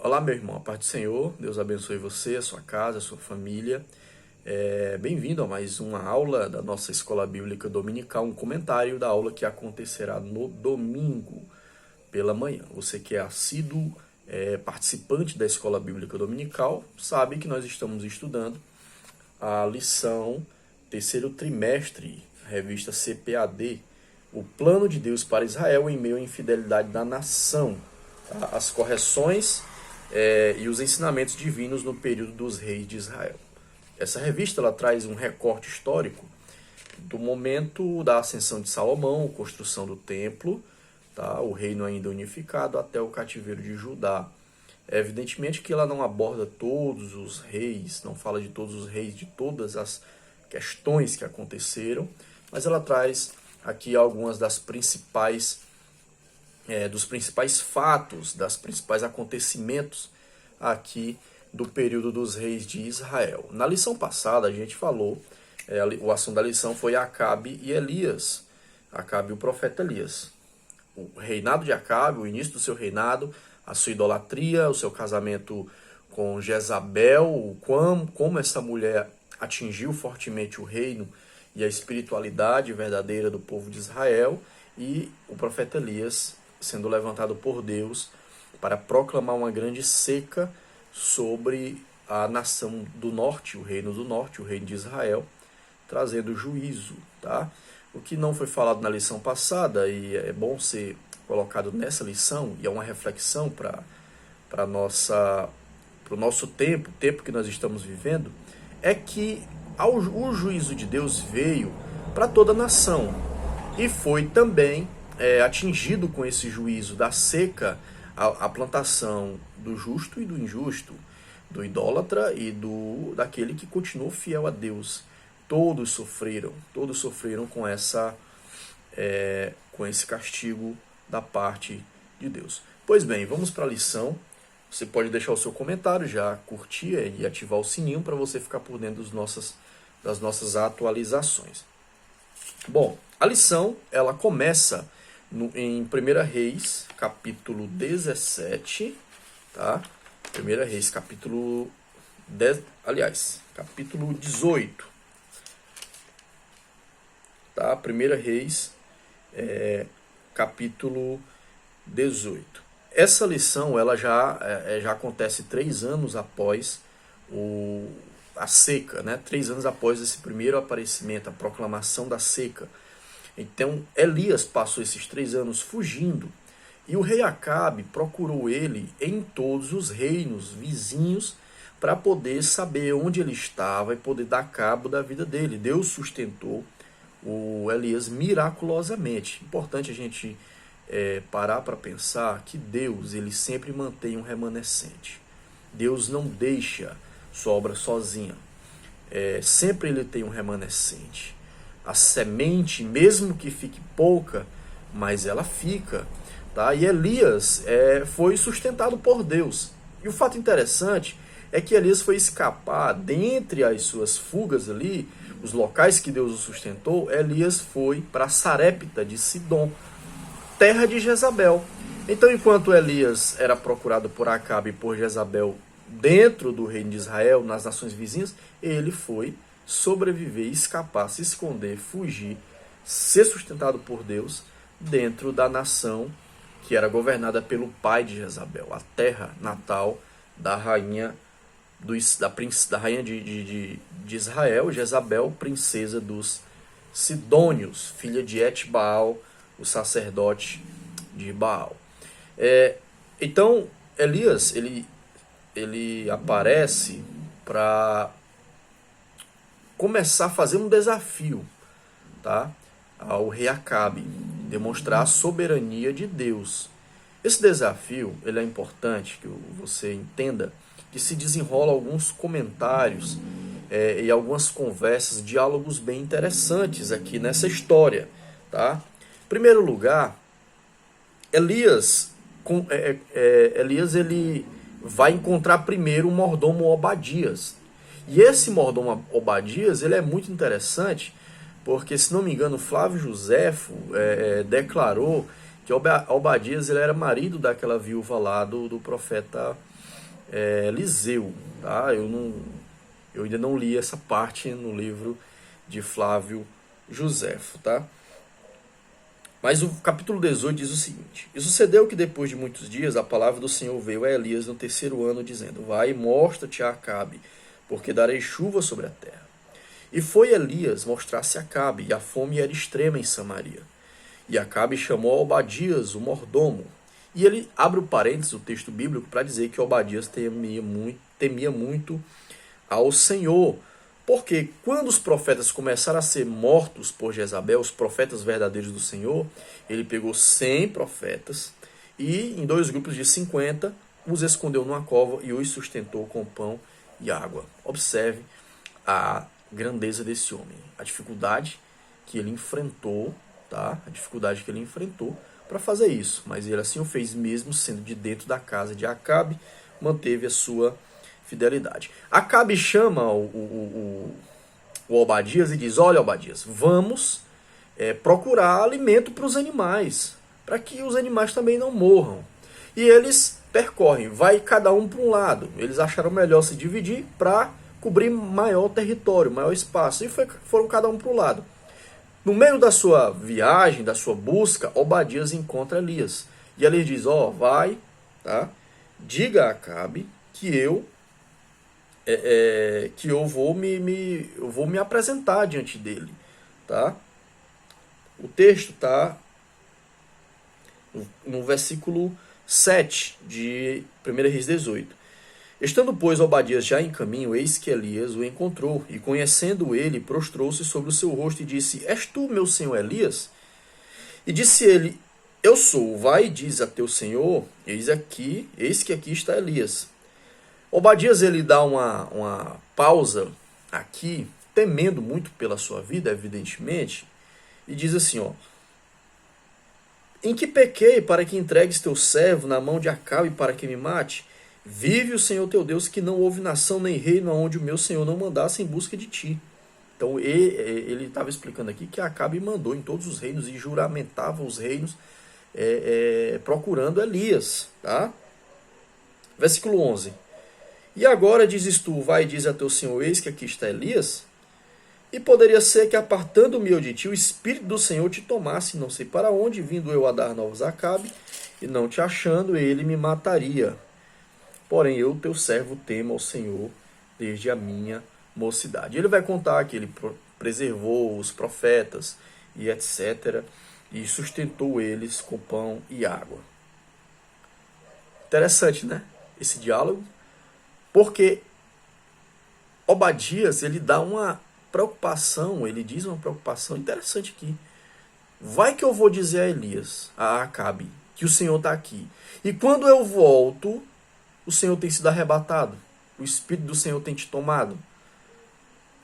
Olá, meu irmão, a paz do Senhor, Deus abençoe você, a sua casa, a sua família. Bem-vindo a mais uma aula da nossa Escola Bíblica Dominical, um comentário da aula que acontecerá no domingo pela manhã. Você que é assíduo participante da Escola Bíblica Dominical, sabe que nós estamos estudando a lição terceiro trimestre, revista CPAD, o plano de Deus para Israel em meio à infidelidade da nação, tá? As correções e os ensinamentos divinos no período dos reis de Israel. Essa revista ela traz um recorte histórico do momento da ascensão de Salomão, construção do templo, tá? O reino ainda unificado até o cativeiro de Judá. Evidentemente que ela não aborda todos os reis, não fala de todos os reis, de todas as questões que aconteceram, mas ela traz aqui algumas das principais dos principais fatos, das principais acontecimentos aqui do período dos reis de Israel. Na lição passada a gente falou, o assunto da lição foi Acabe e Elias, Acabe e o profeta Elias. O reinado de Acabe, o início do seu reinado, a sua idolatria, o seu casamento com Jezabel, como essa mulher atingiu fortemente o reino e a espiritualidade verdadeira do povo de Israel, e o profeta Elias sendo levantado por Deus para proclamar uma grande seca sobre a nação do norte, o reino de Israel, trazendo juízo, tá? O que não foi falado na lição passada, e é bom ser colocado nessa lição, e é uma reflexão para o nosso tempo, o tempo que nós estamos vivendo, é que o juízo de Deus veio para toda a nação, e foi também atingido com esse juízo da seca a plantação do justo e do injusto, do idólatra e daquele que continuou fiel a Deus. Todos sofreram com esse castigo da parte de Deus. Pois bem, vamos para a lição. Você pode deixar o seu comentário, já curtir e ativar o sininho para você ficar por dentro das nossas atualizações. Bom, a lição ela começa em 1 Reis, capítulo 17, tá? 1 Reis, capítulo 18, tá? 1 Reis, capítulo 18. Essa lição ela já acontece 3 anos após a seca, né? 3 anos após esse primeiro aparecimento, a proclamação da seca. Então, Elias passou esses 3 anos fugindo, e o rei Acabe procurou ele em todos os reinos vizinhos para poder saber onde ele estava e poder dar cabo da vida dele. Deus sustentou o Elias miraculosamente. Importante a gente parar para pensar que Deus ele sempre mantém um remanescente. Deus não deixa sua obra sozinha. Sempre ele tem um remanescente. A semente, mesmo que fique pouca, mas ela fica, tá? E Elias foi sustentado por Deus. E o fato interessante é que Elias foi escapar, dentre as suas fugas ali, os locais que Deus o sustentou, Elias foi para Sarepta de Sidom, terra de Jezabel. Então, enquanto Elias era procurado por Acabe e por Jezabel dentro do reino de Israel, nas nações vizinhas, ele foi sobreviver, escapar, se esconder, fugir, ser sustentado por Deus dentro da nação que era governada pelo pai de Jezabel, a terra natal da rainha de Israel, Jezabel, princesa dos Sidônios, filha de Etbaal, o sacerdote de Baal. Então, Elias, ele aparece para começar a fazer um desafio, tá? Ao rei Acabe, demonstrar a soberania de Deus. Esse desafio ele é importante que você entenda que se desenrola alguns comentários e algumas conversas, diálogos bem interessantes aqui nessa história, tá? Em primeiro lugar, Elias ele vai encontrar primeiro o mordomo Obadias. E esse mordomo Obadias ele é muito interessante, porque, se não me engano, Flávio Joséfo declarou que Obadias ele era marido daquela viúva lá do profeta Eliseu, tá? Eu ainda não li essa parte no livro de Flávio Josefo, tá? Mas o capítulo 18 diz o seguinte: E sucedeu que depois de muitos dias a palavra do Senhor veio a Elias no terceiro ano, dizendo: Vai e mostra-te a Acabe, porque darei chuva sobre a terra. E foi Elias mostrar-se a Acabe, e a fome era extrema em Samaria. E Acabe chamou a Obadias, o mordomo. E ele abre o parênteses, o texto bíblico, para dizer que Obadias temia muito ao Senhor. Porque quando os profetas começaram a ser mortos por Jezabel, os profetas verdadeiros do Senhor, ele pegou 100 profetas e em 2 grupos de 50 os escondeu numa cova e os sustentou com pão e água. Observe a grandeza desse homem, a dificuldade que ele enfrentou, tá? A dificuldade que ele enfrentou para fazer isso, mas ele assim o fez mesmo sendo de dentro da casa de Acabe, manteve a sua fidelidade. Acabe chama o Obadias e diz: Olha, Obadias, vamos procurar alimento para os animais, para que os animais também não morram. E eles percorrem, vai cada um para um lado. Eles acharam melhor se dividir para cobrir maior território, maior espaço, e foram cada um para um lado. No meio da sua viagem, da sua busca, Obadias encontra Elias. E ele diz: vai, tá? Diga a Acabe que eu vou me apresentar diante dele, tá? O texto tá no versículo 7 de 1 Reis 18. Estando, pois, Obadias já em caminho, eis que Elias o encontrou, e conhecendo ele, prostrou-se sobre o seu rosto e disse: És tu, meu senhor Elias? E disse ele: Eu sou. Vai e diz a teu senhor: eis que aqui está Elias. Obadias ele dá uma pausa aqui, temendo muito pela sua vida, evidentemente, e diz assim: Em que pequei para que entregues teu servo na mão de Acabe para que me mate? Vive o Senhor teu Deus, que não houve nação nem reino onde o meu Senhor não mandasse em busca de ti. Então ele estava explicando aqui que Acabe mandou em todos os reinos e juramentava os reinos procurando Elias. Tá? Versículo 11. E agora dizes tu: Vai e diz a teu senhor: Eis que aqui está Elias? E poderia ser que, apartando-me eu de ti, o Espírito do Senhor te tomasse, não sei para onde, vindo eu a dar novos a Acabe, e não te achando, ele me mataria. Porém, eu, teu servo, temo ao Senhor desde a minha mocidade. Ele vai contar que ele preservou os profetas e etc. E sustentou eles com pão e água. Interessante, né? Esse diálogo. Porque Obadias, ele dá uma preocupação, ele diz uma preocupação interessante aqui. Vai que eu vou dizer a Elias, a Acabe, que o Senhor está aqui. E quando eu volto, o Senhor tem sido arrebatado. O Espírito do Senhor tem te tomado.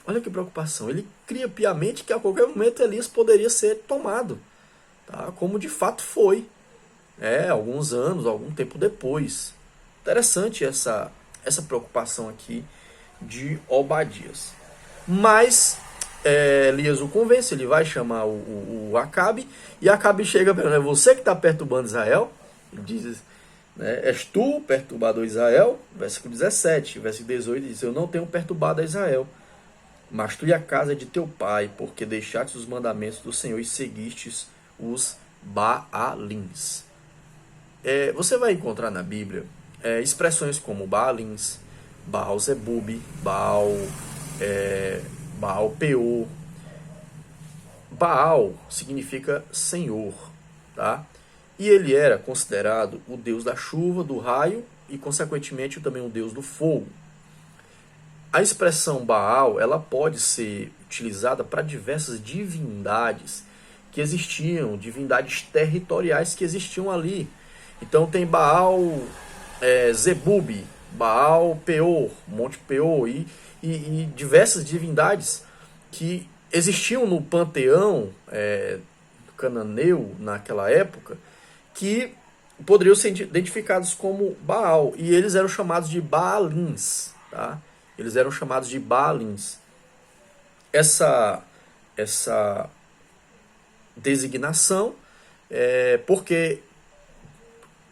Olha que preocupação. Ele cria piamente que a qualquer momento Elias poderia ser tomado. Tá? Como de fato foi. Alguns anos, algum tempo depois. Interessante essa preocupação aqui de Obadias. Mas Elias o convence, ele vai chamar o Acabe, e Acabe chega perguntando: é você que está perturbando Israel? Ele diz: És tu, perturbador Israel? Versículo 17, versículo 18 diz: Eu não tenho perturbado a Israel, mas tu e a casa de teu pai, porque deixastes os mandamentos do Senhor e seguistes os Baalins. Você vai encontrar na Bíblia expressões como Baalins, Baal Zebub, Baal Peor. Baal significa Senhor, tá? E ele era considerado o deus da chuva, do raio e, consequentemente, também o deus do fogo. A expressão Baal, ela pode ser utilizada para diversas divindades que existiam, divindades territoriais que existiam ali. Então tem Baal Zebub, Baal Peor, Monte Peor e diversas divindades que existiam no panteão cananeu naquela época, que poderiam ser identificados como Baal, e eles eram chamados de Baalins, tá? Eles eram chamados de Baalins. Essa designação porque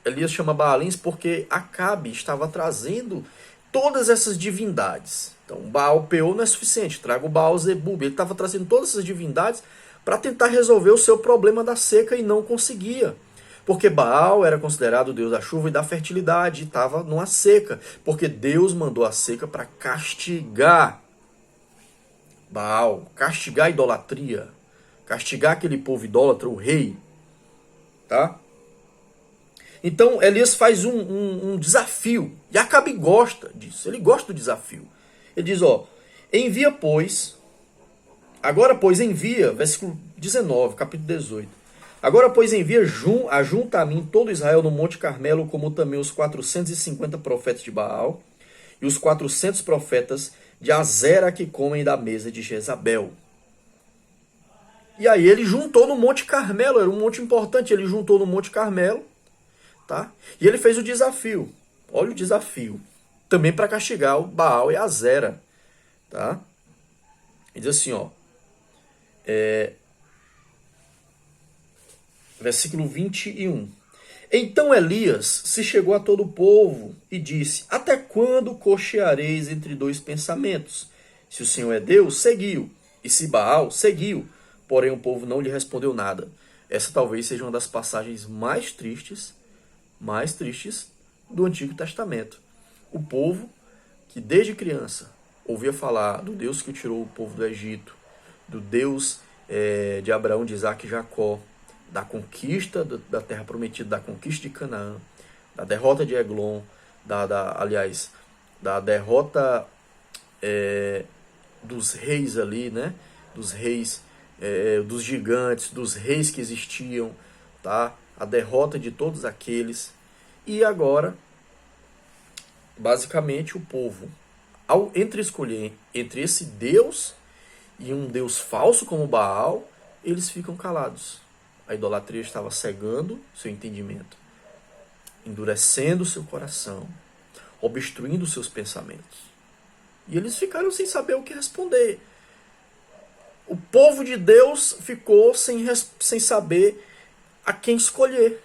Elias chama Baalins porque Acabe estava trazendo todas essas divindades. Então, Baal Peor não é suficiente, traga o Baal Zebub. Ele estava trazendo todas essas divindades para tentar resolver o seu problema da seca e não conseguia. Porque Baal era considerado o deus da chuva e da fertilidade e estava numa seca. Porque Deus mandou a seca para castigar Baal, castigar a idolatria, castigar aquele povo idólatra, o rei. Tá? Então Elias faz um desafio. E Acabe gosta disso. Ele gosta do desafio. Ele diz, envia, pois... Agora, pois, envia, versículo 19, capítulo 18. Agora, pois, envia ajunta a mim todo Israel no Monte Carmelo, como também os 450 profetas de Baal e os 400 profetas de Azera que comem da mesa de Jezabel. E aí ele juntou no Monte Carmelo, era um monte importante, ele juntou no Monte Carmelo, tá? E ele fez o desafio. Olha o desafio. Também para castigar o Baal e a Azera, tá? Ele diz assim, versículo 21. Então Elias se chegou a todo o povo e disse, até quando cocheareis entre dois pensamentos? Se o Senhor é Deus, seguiu. E se Baal, seguiu. Porém o povo não lhe respondeu nada. Essa talvez seja uma das passagens mais tristes do Antigo Testamento. O povo que desde criança ouvia falar do Deus que tirou o povo do Egito, do Deus de Abraão, de Isaac e Jacó, da conquista da terra prometida, da conquista de Canaã, da derrota de Eglon, da derrota dos reis ali, né? Dos reis, dos gigantes, dos reis que existiam, tá? A derrota de todos aqueles. E agora, basicamente, o povo, entre escolher entre esse Deus e um Deus falso como Baal, eles ficam calados. A idolatria estava cegando seu entendimento, endurecendo seu coração, obstruindo seus pensamentos. E eles ficaram sem saber o que responder. O povo de Deus ficou sem saber a quem escolher.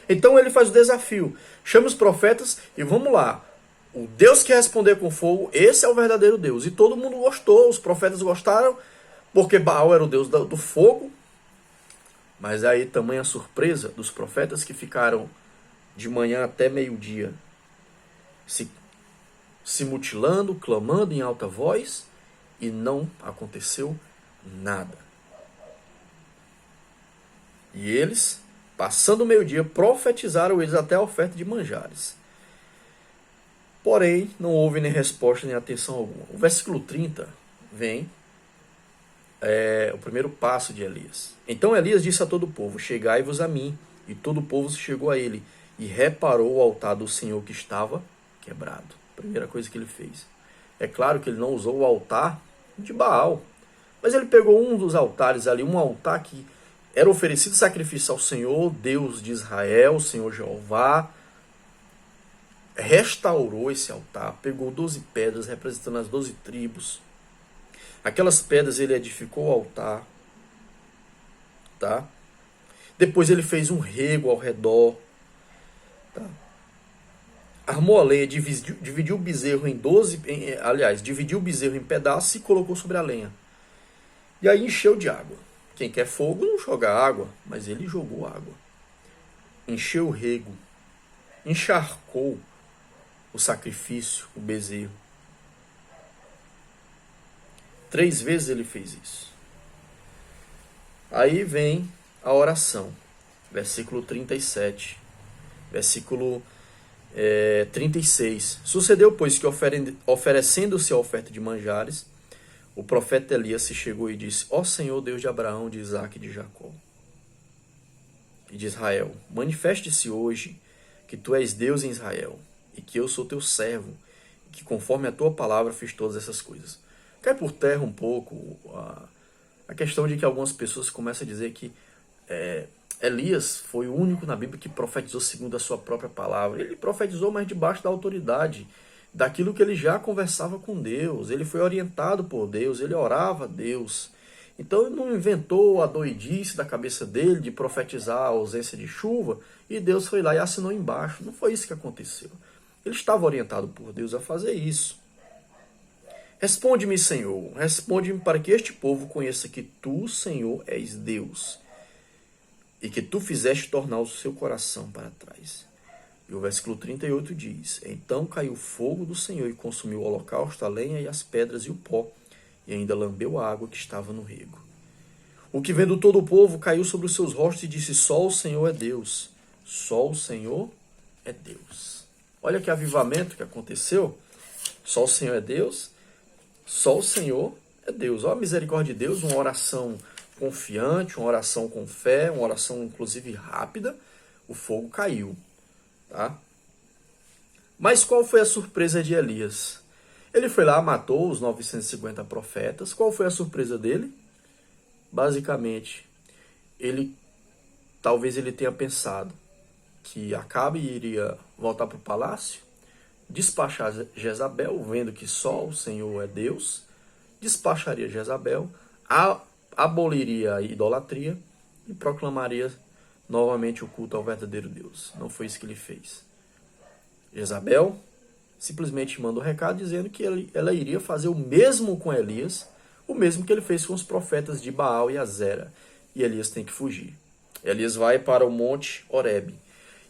Então ele faz o desafio. Chama os profetas e vamos lá. O Deus que responder com fogo, esse é o verdadeiro Deus. E todo mundo gostou, os profetas gostaram, porque Baal era o Deus do fogo. Mas aí tamanha surpresa dos profetas que ficaram de manhã até meio-dia se mutilando, clamando em alta voz, e não aconteceu nada. E eles, passando o meio-dia, profetizaram eles até a oferta de manjares. Porém, não houve nem resposta nem atenção alguma. O versículo 30 vem o primeiro passo de Elias. Então Elias disse a todo o povo, chegai-vos a mim. E todo o povo se chegou a ele, e reparou o altar do Senhor que estava quebrado. Primeira coisa que ele fez. É claro que ele não usou o altar de Baal, mas ele pegou um dos altares ali, um altar que era oferecido sacrifício ao Senhor, Deus de Israel, o Senhor Jeová, restaurou esse altar, pegou 12 pedras representando as 12 tribos. Aquelas pedras ele edificou o altar, tá? Depois ele fez um rego ao redor, tá? Armou a lenha, dividiu o bezerro em 12, dividiu o bezerro em pedaços e colocou sobre a lenha. E aí encheu de água. Quem quer fogo não joga água, mas ele jogou água. Encheu o rego, encharcou o sacrifício, o bezerro. 3 vezes ele fez isso. Aí vem a oração, versículo 37, versículo 36. Sucedeu, pois, que oferecendo-se a oferta de manjares, o profeta Elias se chegou e disse, ó Senhor Deus de Abraão, de Isaac e de Jacó, e de Israel, manifeste-se hoje que tu és Deus em Israel, e que eu sou teu servo, e que conforme a tua palavra fiz todas essas coisas. Cai por terra um pouco a questão de que algumas pessoas começam a dizer que Elias foi o único na Bíblia que profetizou segundo a sua própria palavra. Ele profetizou, mas debaixo da autoridade, daquilo que ele já conversava com Deus. Ele foi orientado por Deus, ele orava a Deus. Então ele não inventou a doidice da cabeça dele de profetizar a ausência de chuva e Deus foi lá e assinou embaixo. Não foi isso que aconteceu. Ele estava orientado por Deus a fazer isso. Responde-me, Senhor, responde-me para que este povo conheça que tu, Senhor, és Deus e que tu fizeste tornar o seu coração para trás. E o versículo 38 diz: Então caiu o fogo do Senhor e consumiu o holocausto, a lenha e as pedras e o pó, e ainda lambeu a água que estava no rego. O que vendo todo o povo caiu sobre os seus rostos e disse: Só o Senhor é Deus. Só o Senhor é Deus. Olha que avivamento que aconteceu. Só o Senhor é Deus. Só o Senhor é Deus. Olha a misericórdia de Deus, uma oração confiante, uma oração com fé, uma oração inclusive rápida. O fogo caiu. Tá? Mas qual foi a surpresa de Elias? Ele foi lá, matou os 950 profetas. Qual foi a surpresa dele? Basicamente, talvez ele tenha pensado que Acabe iria voltar para o palácio, despachar Jezabel, vendo que só o Senhor é Deus, despacharia Jezabel, aboliria a idolatria e proclamaria novamente o culto ao verdadeiro Deus. Não foi isso que ele fez. Jezabel simplesmente manda um recado dizendo que ela iria fazer o mesmo com Elias, o mesmo que ele fez com os profetas de Baal e Azera. E Elias tem que fugir. Elias vai para o Monte Horebe.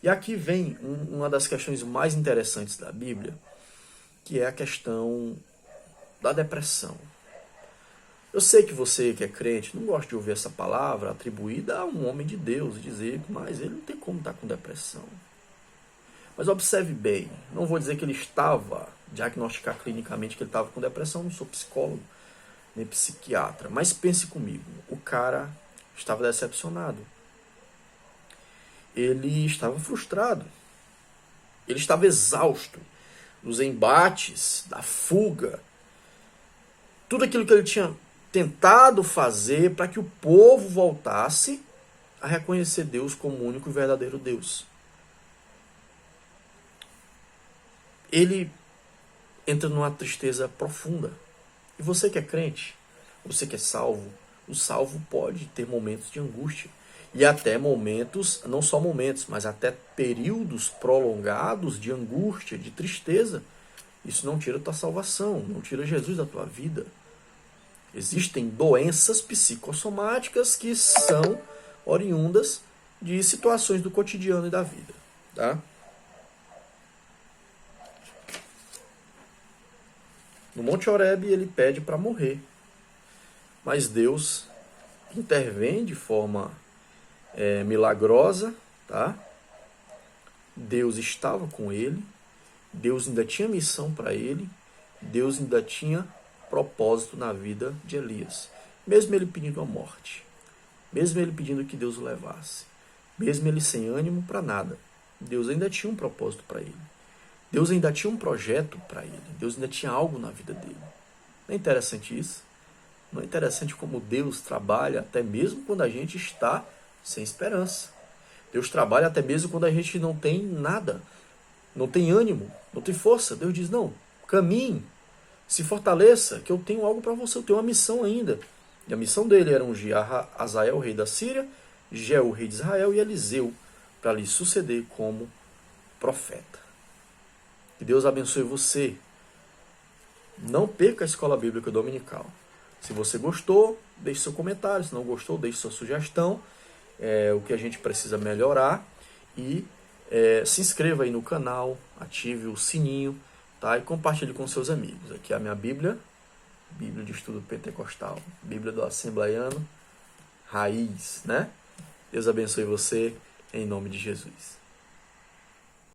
E aqui vem uma das questões mais interessantes da Bíblia, que é a questão da depressão. Eu sei que você que é crente não gosta de ouvir essa palavra atribuída a um homem de Deus e dizer, mas ele não tem como estar com depressão. Mas observe bem, não vou dizer que ele estava, diagnosticar clinicamente que ele estava com depressão, não sou psicólogo nem psiquiatra, mas pense comigo, o cara estava decepcionado. Ele estava frustrado. Ele estava exausto nos embates, da fuga. Tudo aquilo que ele tinha tentado fazer para que o povo voltasse a reconhecer Deus como o único e verdadeiro Deus. Ele entra numa tristeza profunda. E você que é crente, você que é salvo, o salvo pode ter momentos de angústia. E até momentos, não só momentos, mas até períodos prolongados de angústia, de tristeza. Isso não tira a tua salvação, não tira Jesus da tua vida. Existem doenças psicossomáticas que são oriundas de situações do cotidiano e da vida. Tá? No Monte Horebe ele pede para morrer. Mas Deus intervém de forma milagrosa, tá? Deus estava com ele, Deus ainda tinha missão para ele, Deus ainda tinha propósito na vida de Elias. Mesmo ele pedindo a morte, mesmo ele pedindo que Deus o levasse, mesmo ele sem ânimo para nada, Deus ainda tinha um propósito para ele. Deus ainda tinha um projeto para ele, Deus ainda tinha algo na vida dele. Não é interessante isso? Não é interessante como Deus trabalha até mesmo quando a gente está sem esperança. Deus trabalha até mesmo quando a gente não tem nada, não tem ânimo, não tem força. Deus diz, não, caminhe, se fortaleça, que eu tenho algo para você, eu tenho uma missão ainda. E a missão dele era ungir Azael, rei da Síria, Jeú, rei de Israel, e Eliseu, para lhe suceder como profeta. Que Deus abençoe você. Não perca a Escola Bíblica Dominical. Se você gostou, deixe seu comentário. Se não gostou, deixe sua sugestão. O que a gente precisa melhorar. E se inscreva aí no canal, ative o sininho, tá? E compartilhe com seus amigos. Aqui é a minha Bíblia, Bíblia de Estudo Pentecostal, Bíblia do Assembleiano Raiz, né? Deus abençoe você, em nome de Jesus.